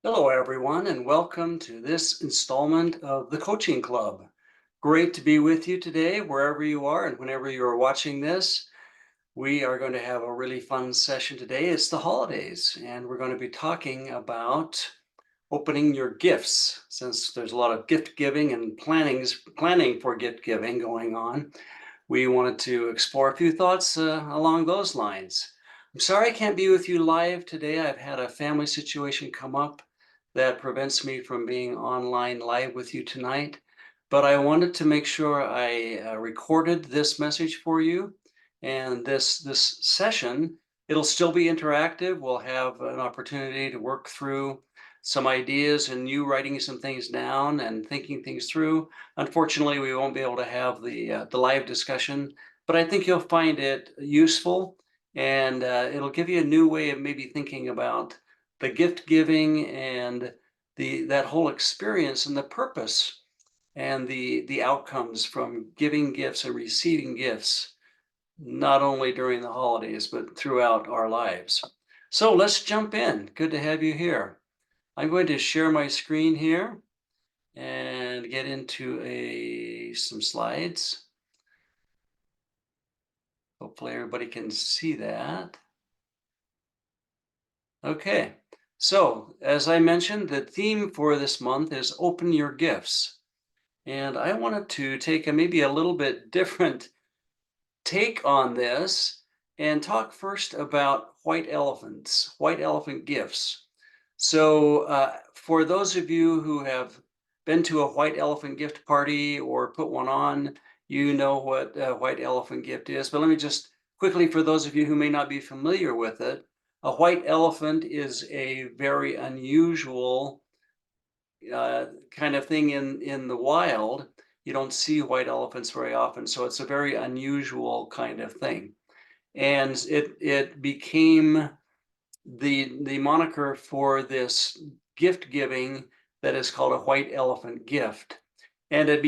Hello, everyone, and welcome to this installment of the Coaching Club. Great to be with you today, wherever you are and whenever you are watching this. We are going to have a really fun session today. It's the holidays, and we're going to be talking about opening your gifts. Since there's a lot of gift giving and planning for gift giving going on, we wanted to explore a few thoughts along those lines. I'm sorry I can't be with you live today. I've had a family situation come up that prevents me from being online live with you tonight. But I wanted to make sure I recorded this message for you. And this session, it'll still be interactive. We'll have an opportunity to work through some ideas and you writing some things down and thinking things through. Unfortunately, we won't be able to have the live discussion, but I think you'll find it useful, and it'll give you a new way of maybe thinking about the gift giving and that whole experience and the purpose and the outcomes from giving gifts and receiving gifts, not only during the holidays but throughout our lives. So let's jump in. Good to have you here. I'm going to share my screen here and get into some slides. Hopefully everybody can see that. Okay, so as I mentioned, the theme for this month is open your gifts. And I wanted to take maybe a little bit different take on this and talk first about white elephants, white elephant gifts. So, for those of you who have been to a white elephant gift party or put one on, you know what a white elephant gift is. But let me just quickly, for those of you who may not be familiar with it, a white elephant is a very unusual kind of thing in the wild. You don't see white elephants very often, so it's a very unusual kind of thing. And it became the moniker for this gift giving that is called a white elephant gift. And it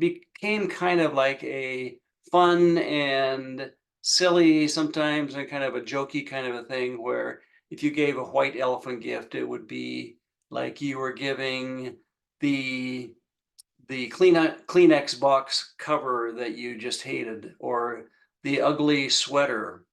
became kind of like a fun and silly sometimes and kind of a jokey kind of a thing where if you gave a white elephant gift, it would be like you were giving the Kleenex box cover that you just hated, or the ugly sweater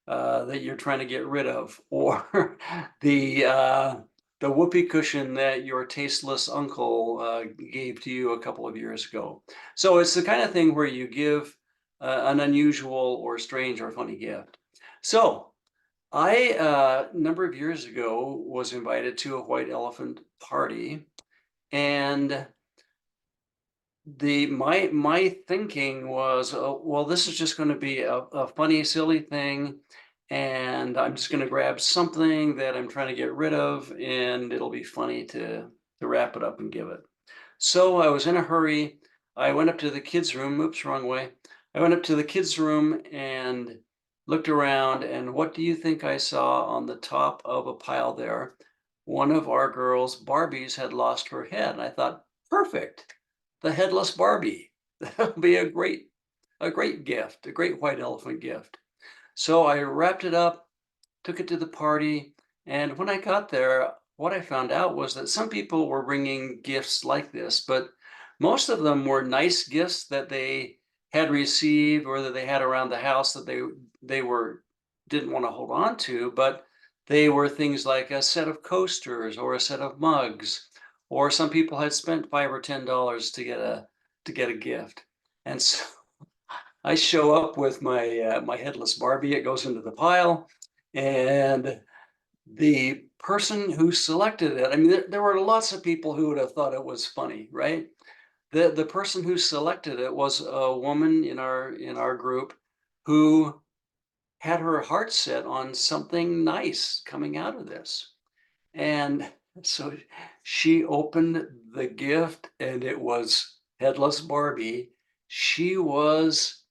that you're trying to get rid of, or the uh, the whoopee cushion that your tasteless uncle gave to you a couple of years ago. So it's the kind of thing where you give an unusual or strange or funny gift. So I, a number of years ago, was invited to a white elephant party, and my thinking was, well, this is just going to be a funny, silly thing, and I'm just going to grab something that I'm trying to get rid of, and it'll be funny to wrap it up and give it. So I was in a hurry. I went up to the kids' room. Oops, wrong way. I went up to the kids' room and looked around, and what do you think I saw on the top of a pile there? One of our girls' Barbies had lost her head. And I thought, perfect, the headless Barbie. That'll be a great gift, a great white elephant gift. So I wrapped it up, took it to the party, and when I got there, what I found out was that some people were bringing gifts like this, but most of them were nice gifts that they had received or that they had around the house that they were didn't want to hold on to, but they were things like a set of coasters or a set of mugs, or some people had spent $5 or $10 to get a gift. And so I show up with my headless Barbie. It goes into the pile, and the person who selected it, I mean, there were lots of people who would have thought it was funny, right? The person who selected it was a woman in our group who had her heart set on something nice coming out of this. And so she opened the gift and it was headless Barbie. She was,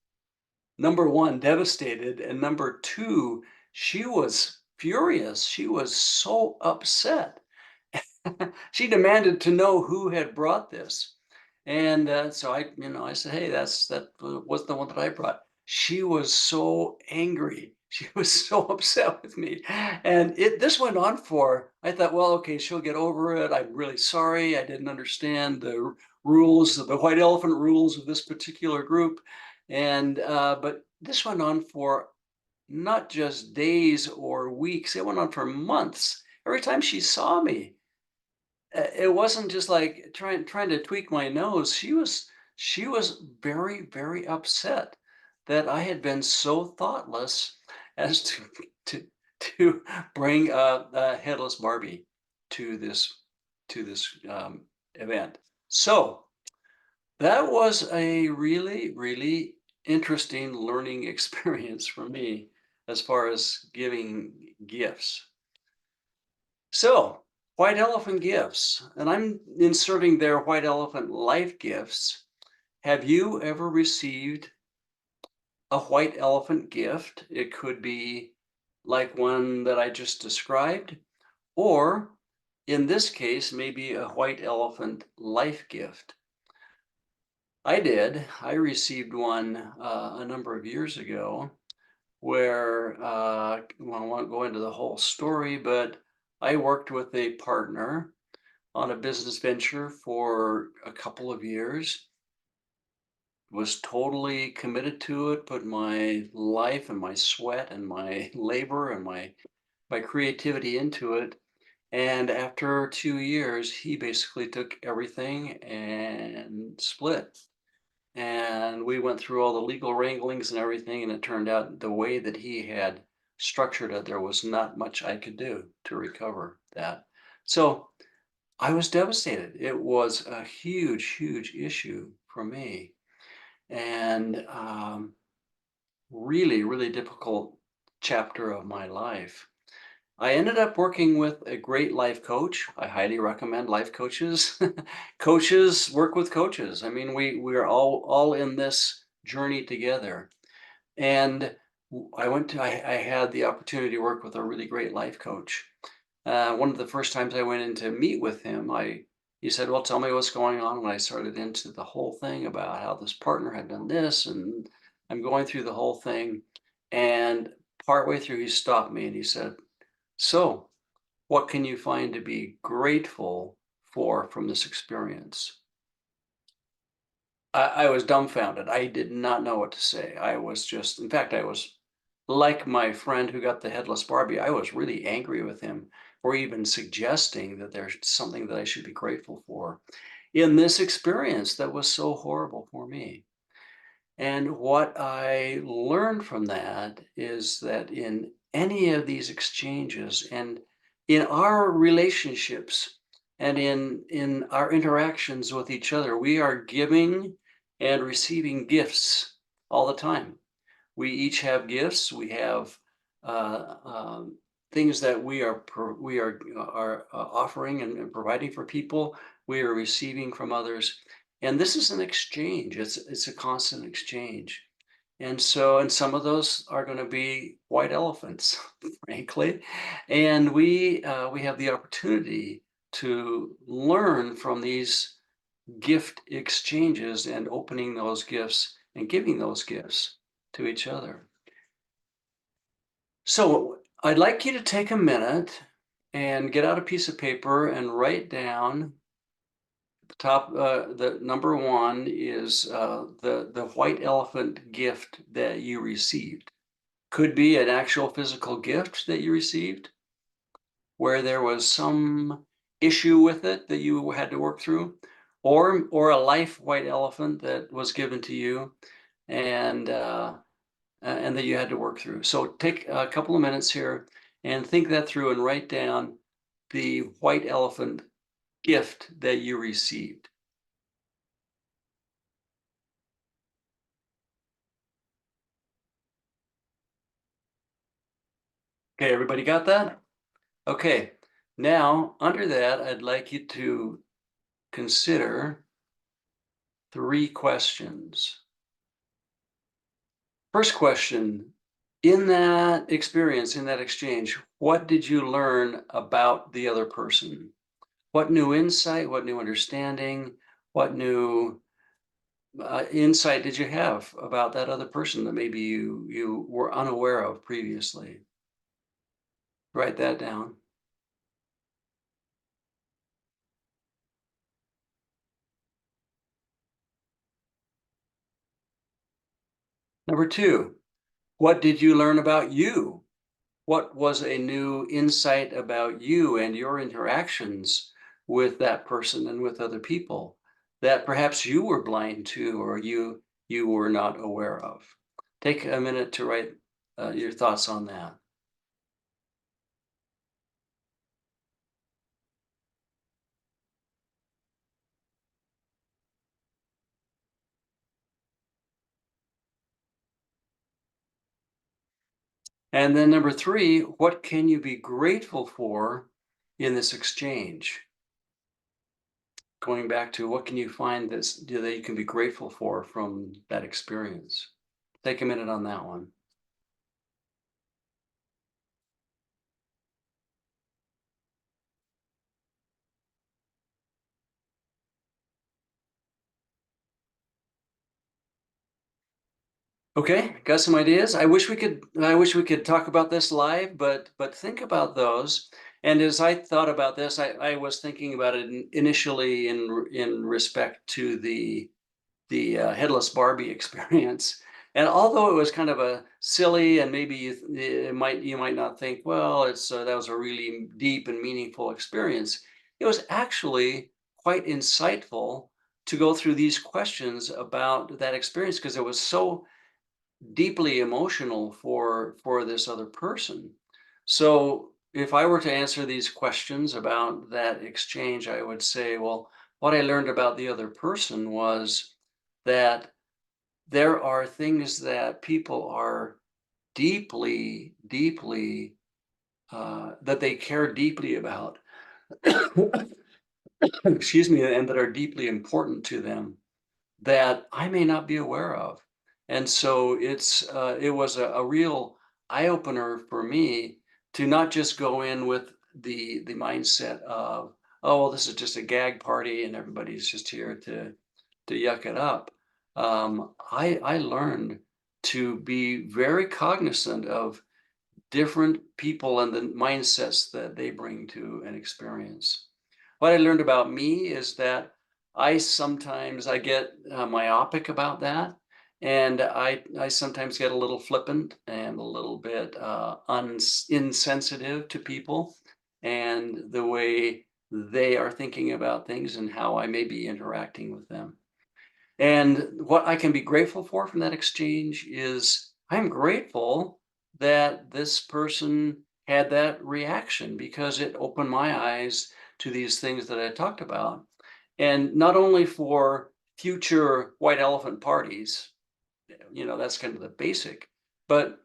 number one, devastated, and number two, she was furious. She was so upset. She demanded to know who had brought this. And so I said, hey, that was the one that I brought. She was so angry. She was so upset with me, and this went on for I thought, "Well, okay, she'll get over it. I'm really sorry. I didn't understand the rules, the white elephant rules of this particular group." And, but this went on for not just days or weeks, it went on for months. Every time she saw me, it wasn't just like trying to tweak my nose. She was very, very upset that I had been so thoughtless as to to bring a headless Barbie to this event. So that was a really, really interesting learning experience for me as far as giving gifts. So, white elephant gifts, and I'm inserting their white elephant life gifts. Have you ever received a white elephant gift? It could be like one that I just described, or in this case, maybe a white elephant life gift. I did. I received one a number of years ago where, well, I won't go into the whole story, but I worked with a partner on a business venture for a couple of years, was totally committed to it, put my life and my sweat and my labor and my creativity into it. And after 2 years, he basically took everything and split. And we went through all the legal wranglings and everything, and it turned out the way that he had structured it, there was not much I could do to recover that. So I was devastated. It was a huge, huge issue for me, and really, really difficult chapter of my life. I ended up working with a great life coach. I highly recommend life coaches. Coaches work with coaches. I mean, we're all in this journey together. And I had the opportunity to work with a really great life coach. One of the first times I went in to meet with him, he said, "Well, tell me what's going on." When I started into the whole thing about how this partner had done this, and I'm going through the whole thing, and partway through, he stopped me and he said, "So, what can you find to be grateful for from this experience?" I was dumbfounded. I did not know what to say. I was just, in fact, I was like my friend who got the headless Barbie. I was really angry with him for even suggesting that there's something that I should be grateful for in this experience that was so horrible for me. And what I learned from that is that in any of these exchanges and in our relationships and in our interactions with each other, we are giving and receiving gifts all the time. We each have gifts. We have uh, things that we are offering and providing for people. We are receiving from others, and this is an exchange. It's a constant exchange, and some of those are going to be white elephants, frankly, and we have the opportunity to learn from these gift exchanges and opening those gifts and giving those gifts to each other. So I'd like you to take a minute and get out a piece of paper and write down the top. The number one is the white elephant gift that you received. Could be an actual physical gift that you received where there was some issue with it that you had to work through, or a life white elephant that was given to you and and that you had to work through. So take a couple of minutes here and think that through and write down the white elephant gift that you received. Okay, everybody got that? Okay, now under that, I'd like you to consider three questions. First question, in that experience, in that exchange, what did you learn about the other person? What new insight, what new understanding, what new insight did you have about that other person that maybe you were unaware of previously? Write that down. Number two, what did you learn about you? What was a new insight about you and your interactions with that person and with other people that perhaps you were blind to or you were not aware of? Take a minute to write your thoughts on that. And then number three, what can you be grateful for in this exchange? Going back to what can you find that you can be grateful for from that experience? Take a minute on that one. Okay, got some ideas. I wish we could talk about this live, but think about those. And as I thought about this, I was thinking about it initially in respect to the headless Barbie experience. And although it was kind of a silly, and maybe you might not think, well, it's that was a really deep and meaningful experience. It was actually quite insightful to go through these questions about that experience because it was so deeply emotional for this other person. So if I were to answer these questions about that exchange, I would say, well, what I learned about the other person was that there are things that people are deeply, deeply that they care deeply about, excuse me, and that are deeply important to them that I may not be aware of. And so it was a real eye opener for me to not just go in with the mindset of, oh, well, this is just a gag party and everybody's just here to yuck it up. I learned to be very cognizant of different people and the mindsets that they bring to an experience. What I learned about me is that I get myopic about that, and I sometimes get a little flippant and a little bit insensitive to people and the way they are thinking about things and how I may be interacting with them. And what I can be grateful for from that exchange is I'm grateful that this person had that reaction because it opened my eyes to these things that I talked about. And not only for future white elephant parties, that's kind of the basic, but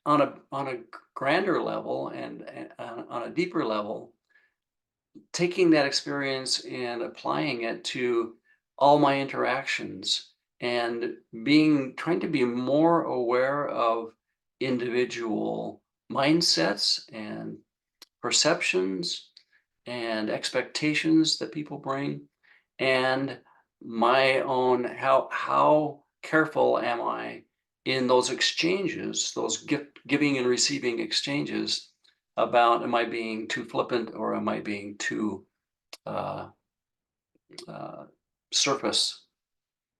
on a grander level and on a deeper level, taking that experience and applying it to all my interactions and being trying to be more aware of individual mindsets and perceptions and expectations that people bring and my own how careful am I in those exchanges, those giving and receiving exchanges about am I being too flippant or am I being too uh, uh, surface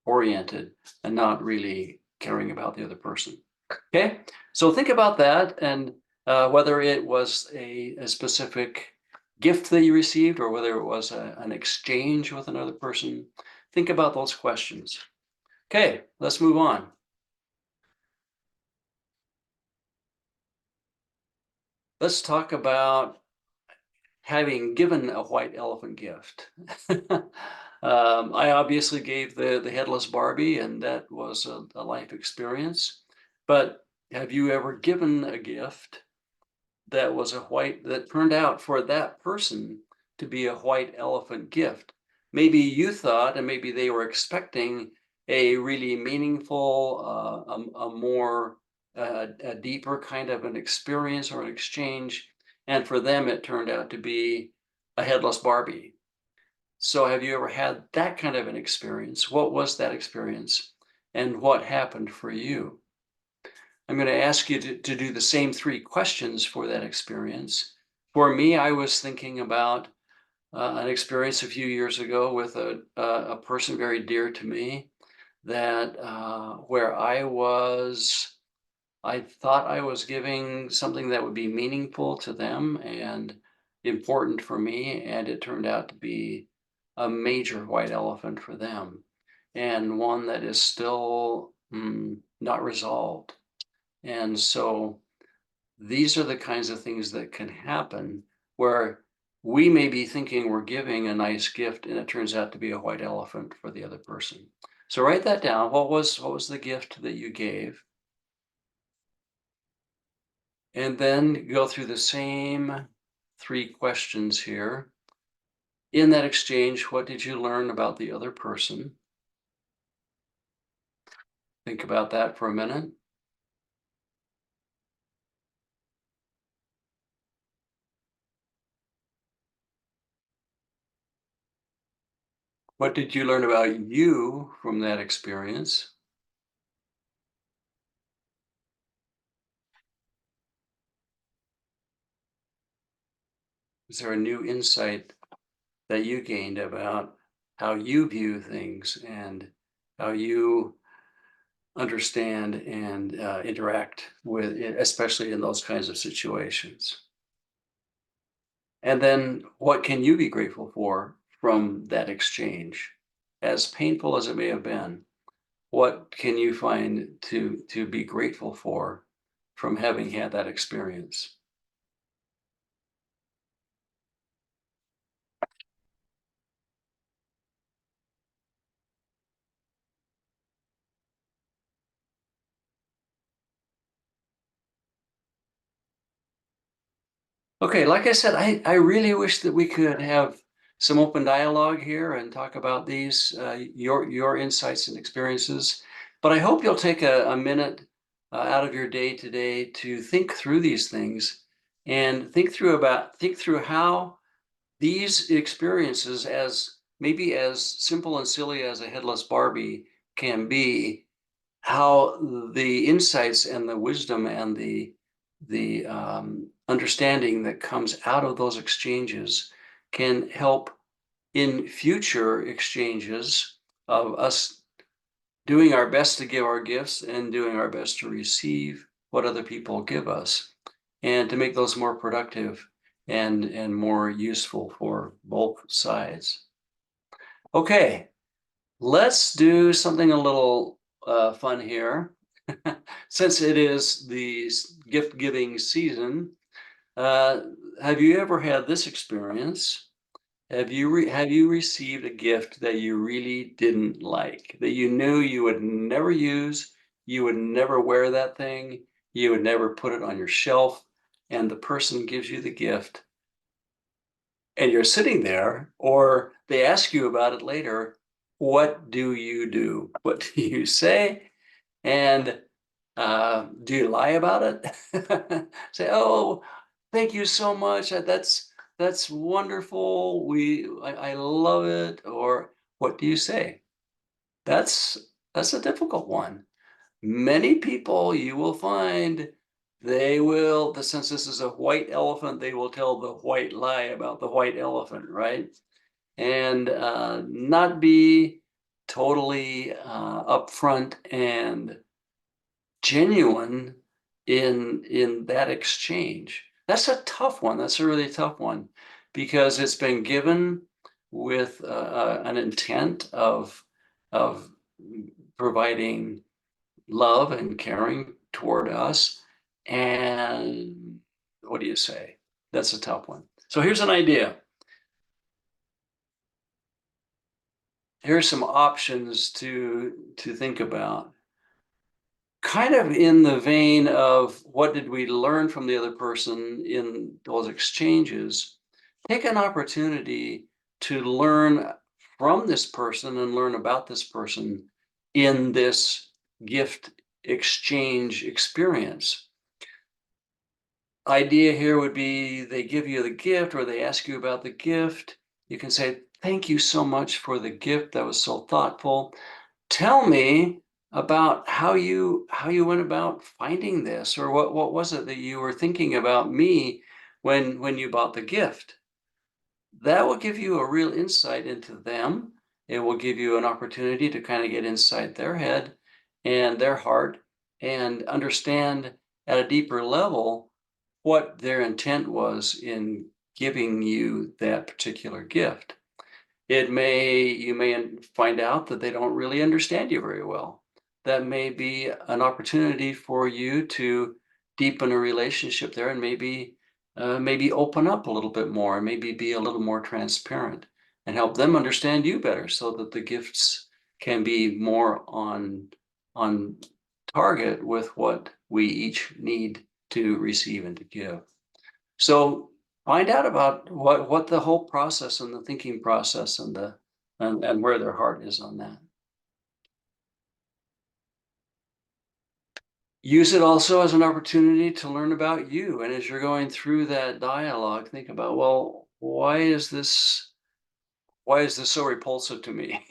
oriented and not really caring about the other person. Okay, so think about that and whether it was a specific gift that you received or whether it was an exchange with another person. Think about those questions. Okay, let's move on. Let's talk about having given a white elephant gift. I obviously gave the headless Barbie, and that was a life experience. But have you ever given a gift that turned out for that person to be a white elephant gift? Maybe you thought, and maybe they were expecting a really meaningful, a more a deeper kind of an experience or an exchange, and for them it turned out to be a headless Barbie. So have you ever had that kind of an experience? What was that experience? And what happened for you? I'm going to ask you to do the same three questions for that experience. For me, I was thinking about an experience a few years ago with a person very dear to me that where I thought I was giving something that would be meaningful to them and important for me, and it turned out to be a major white elephant for them, and one that is still not resolved. And so these are the kinds of things that can happen where we may be thinking we're giving a nice gift and it turns out to be a white elephant for the other person. So write that down. What was the gift that you gave? And then go through the same three questions here. In that exchange, what did you learn about the other person? Think about that for a minute. What did you learn about you from that experience? Is there a new insight that you gained about how you view things and how you understand and interact with it, especially in those kinds of situations? And then what can you be grateful for from that exchange? As painful as it may have been, what can you find to be grateful for from having had that experience? Okay, like I said, I really wish that we could have some open dialogue here and talk about these your insights and experiences. But I hope you'll take a minute out of your day today to think through these things and think through how these experiences, as maybe as simple and silly as a headless Barbie can be, how the insights and the wisdom and the understanding that comes out of those exchanges can help in future exchanges of us doing our best to give our gifts and doing our best to receive what other people give us and to make those more productive and more useful for both sides. Okay, let's do something a little fun here. Since it is the gift giving season, uh, have you ever had this experience? Have you received a gift that you really didn't like, that you knew you would never use, you would never wear that thing, you would never put it on your shelf, and the person gives you the gift and you're sitting there, or they ask you about it later, what do you do? What do you say? And do you lie about it? Say, "Oh, thank you so much. That's wonderful. I love it." Or what do you say? That's that's a difficult one. Many people you will find since this is a white elephant, they will tell the white lie about the white elephant, right? And not be totally upfront and genuine in that exchange. That's a tough one. That's a really tough one because it's been given with an intent of providing love and caring toward us. And what do you say? That's a tough one. So here's an idea. Here's some options to think about. Kind of in the vein of what did we learn from the other person in those exchanges, take an opportunity to learn from this person and learn about this person in this gift exchange experience. Idea here would be they give you the gift or they ask you about the gift. You can say, Thank you so much for the gift. That was so thoughtful. Tell me about how you went about finding this, or what was it that you were thinking about me when you bought the gift? That will give you a real insight into them. It will give you an opportunity to kind of get inside their head and their heart and understand at a deeper level what their intent was in giving you that particular gift. You may find out that they don't really understand you very well. That may be an opportunity for you to deepen a relationship there and maybe open up a little bit more and maybe be a little more transparent and help them understand you better so that the gifts can be more on target with what we each need to receive and to give. So find out about what the whole process and the thinking process and where their heart is on that. Use it also as an opportunity to learn about you. And as you're going through that dialogue, think about, well, why is this so repulsive to me?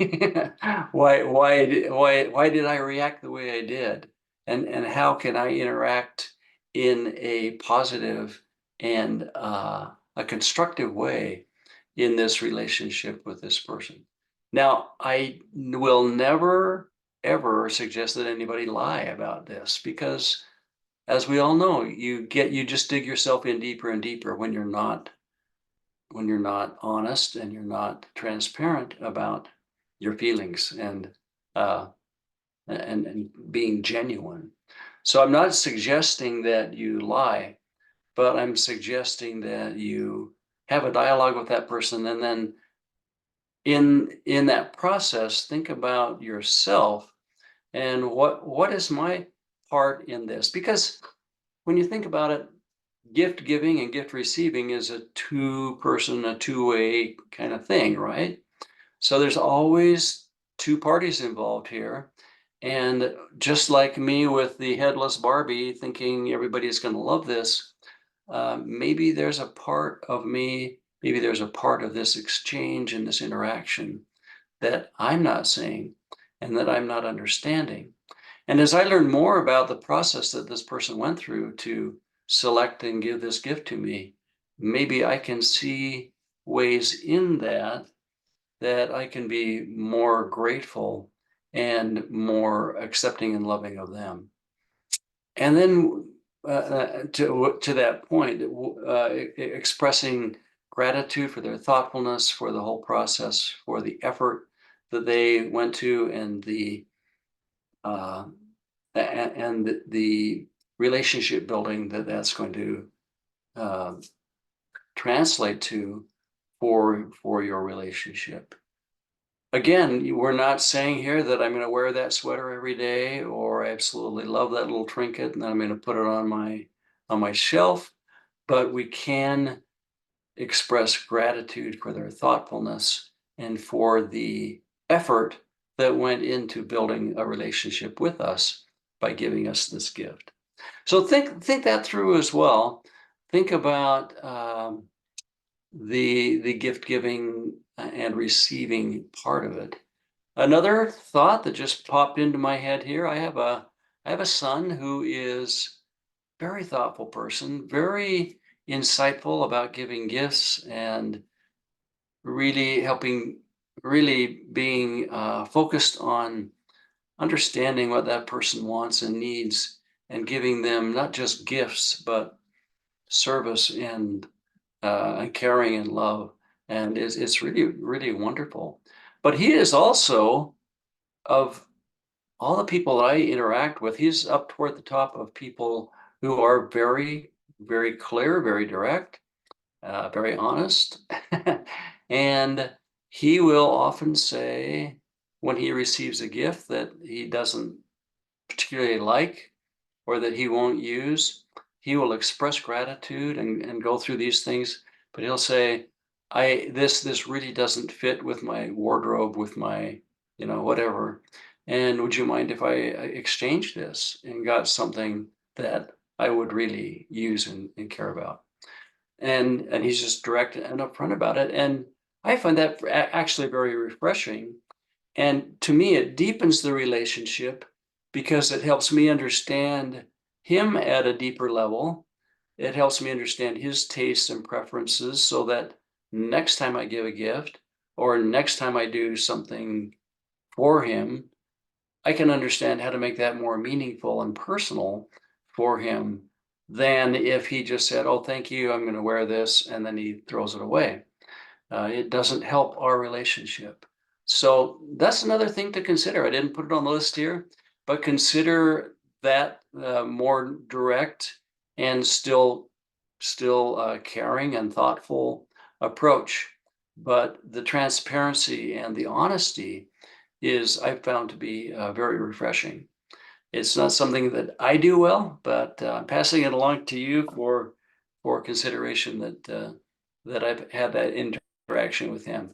Why did I react the way I did? And how can I interact in a positive and a constructive way in this relationship with this person? Now, I will never ever suggest that anybody lie about this because, as we all know, you just dig yourself in deeper and deeper when you're not honest and you're not transparent about your feelings uh, and being genuine. So I'm not suggesting that you lie, but I'm suggesting that you have a dialogue with that person, and then in that process, think about yourself and what is my part in this? Because when you think about it, gift giving and gift receiving is a a two-way kind of thing, right? So there's always two parties involved here. And just like me with the headless Barbie thinking everybody's going to love this, maybe there's a part of me, maybe there's a part of this exchange and this interaction that I'm not seeing and that I'm not understanding. And as I learn more about the process that this person went through to select and give this gift to me, maybe I can see ways in that I can be more grateful and more accepting and loving of them. And then to that point, expressing gratitude for their thoughtfulness, for the whole process, for the effort that they went to, and uh, the relationship building that's going to uh, translate to for your relationship. Again, we're not saying here that I'm going to wear that sweater every day, or I absolutely love that little trinket and I'm going to put it on my shelf, but we can express gratitude for their thoughtfulness and for the effort that went into building a relationship with us by giving us this gift. So think that through as well. Think about the gift giving and receiving part of it. Another thought that just popped into my head here, I have a son who is very thoughtful person, very insightful about giving gifts and really helping, really being focused on understanding what that person wants and needs and giving them not just gifts, but service and caring and love. And it's really, really wonderful. But he is also, of all the people that I interact with, he's up toward the top of people who are very, very clear, very direct, very honest. And he will often say when he receives a gift that he doesn't particularly like or that he won't use, he will express gratitude and go through these things, but he'll say, this really doesn't fit with my wardrobe, with my, whatever. And would you mind if I exchange this and got something that I would really use and care about? And he's just direct and upfront about it. And I find that actually very refreshing. And to me, it deepens the relationship because it helps me understand him at a deeper level. It helps me understand his tastes and preferences so that next time I give a gift or next time I do something for him, I can understand how to make that more meaningful and personal for him than if he just said, "Oh, thank you, I'm going to wear this," and then he throws it away. It doesn't help our relationship. So that's another thing to consider. I didn't put it on the list here, but consider that more direct and still caring and thoughtful approach. But the transparency and the honesty is I've found to be very refreshing. It's not something that I do well, but I'm passing it along to you for consideration that I've had that interaction with him.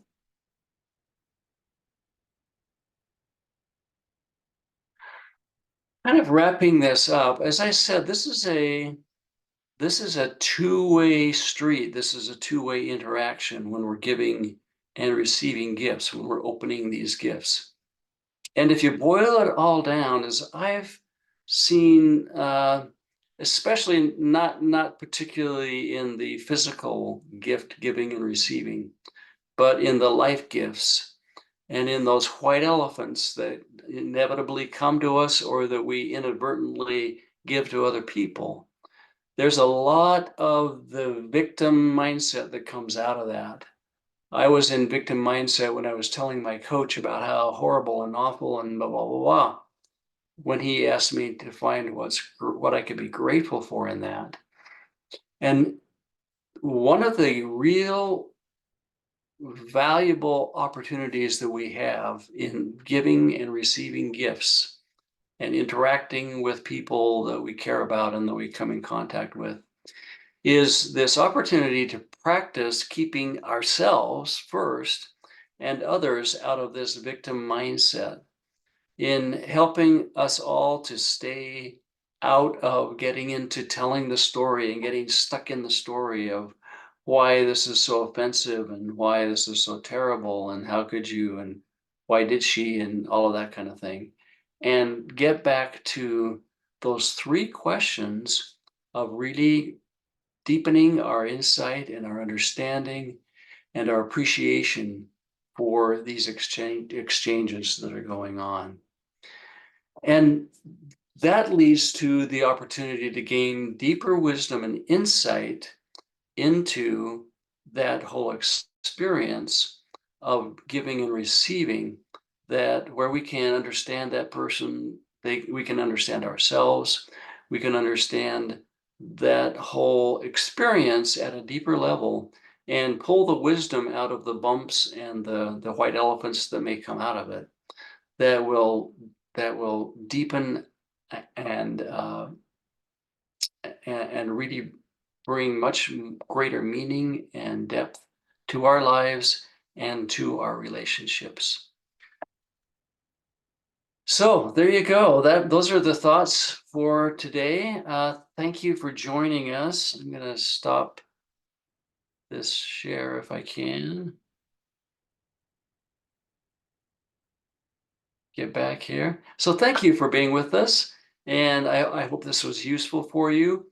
Kind of wrapping this up, as I said, this is a two-way street. This is a two-way interaction when we're giving and receiving gifts, when we're opening these gifts. And if you boil it all down, as I've seen, especially not particularly in the physical gift giving and receiving, but in the life gifts and in those white elephants that inevitably come to us or that we inadvertently give to other people. There's a lot of the victim mindset that comes out of that. I was in victim mindset when I was telling my coach about how horrible and awful and blah, blah, blah, blah, when he asked me to find what I could be grateful for in that. And one of the real valuable opportunities that we have in giving and receiving gifts and interacting with people that we care about and that we come in contact with is this opportunity to practice keeping ourselves first and others out of this victim mindset in helping us all to stay out of getting into telling the story and getting stuck in the story of why this is so offensive and why this is so terrible and how could you and why did she and all of that kind of thing. And get back to those three questions of really deepening our insight and our understanding and our appreciation for these exchanges that are going on. And that leads to the opportunity to gain deeper wisdom and insight into that whole experience of giving and receiving, that where we can understand that person, we can understand ourselves, we can understand that whole experience at a deeper level and pull the wisdom out of the bumps and the white elephants that may come out of it that will deepen and and really bring much greater meaning and depth to our lives and to our relationships. So there you go. Those are the thoughts for today. Thank you for joining us. I'm going to stop this share if I can. Get back here. So thank you for being with us. And I hope this was useful for you.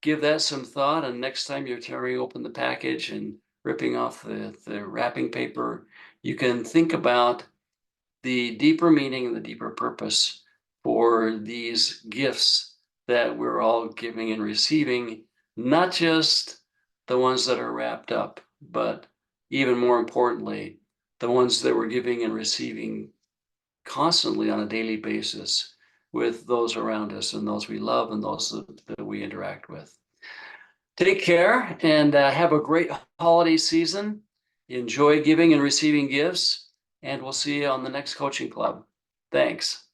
Give that some thought, and next time you're tearing open the package and ripping off the wrapping paper, you can think about the deeper meaning and the deeper purpose for these gifts that we're all giving and receiving, not just the ones that are wrapped up, but even more importantly, the ones that we're giving and receiving constantly on a daily basis with those around us and those we love and those that we interact with. Take care and have a great holiday season. Enjoy giving and receiving gifts, and we'll see you on the next coaching club. Thanks.